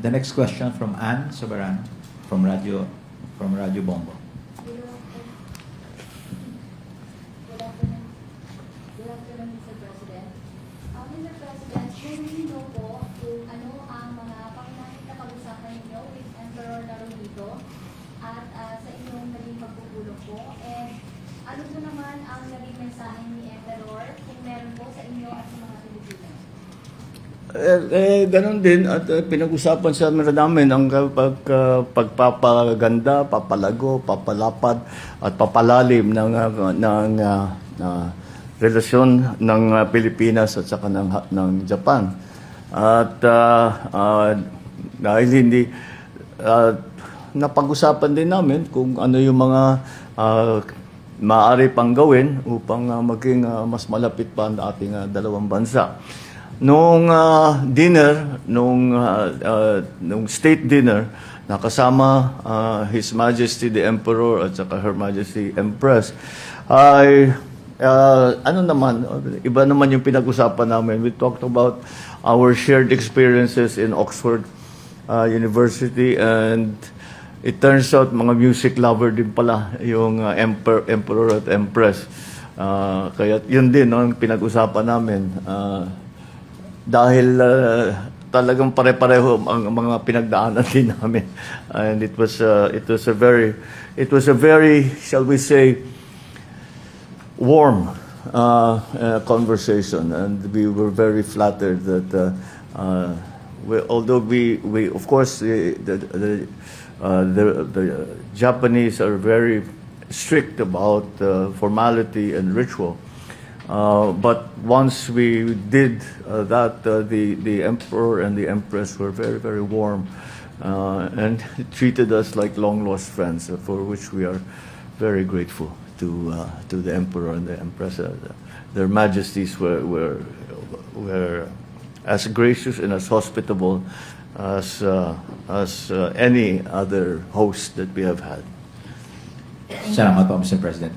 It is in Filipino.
The next question from Ann Soberan from Radio Bombo. Good afternoon. Good afternoon, Mr. President. Mr. President, may we know po kung ano ang mga pangunahing napag-usapan ninyo with Emperor Naruhito at sa inyong naging pagpupulong po? And ano po naman ang naging mensahe ni Emperor kung meron po sa inyo at sa mga Pilipino? Ganon din at pinag-usapan sa namin ang pagpapaganda, papalago, papalapad at papalalim ng relasyon ng Pilipinas at saka ng Japan. At dahil hindi napag-usapan din namin kung ano yung mga maaari pang gawin upang maging mas malapit pa ang ating dalawang bansa. Nung dinner, nung state dinner, nakasama His Majesty the Emperor at saka Her Majesty Empress, ay iba naman yung pinag-usapan namin. We talked about our shared experiences in Oxford University, and it turns out mga music lover din pala yung Emperor at Empress. Kaya yun din ang pinag-usapan namin. Dahil talagang pare-pareho ang mga pinagdaanan din namin, and it was a very shall we say warm conversation, and we were very flattered that although we of course the Japanese are very strict about formality and ritual. But once we did that, the Emperor and the Empress were very, very warm and treated us like long-lost friends, for which we are very grateful to the Emperor and the Empress. Their Majesties were as gracious and as hospitable as any other host that we have had. Salamat po, Mr. President.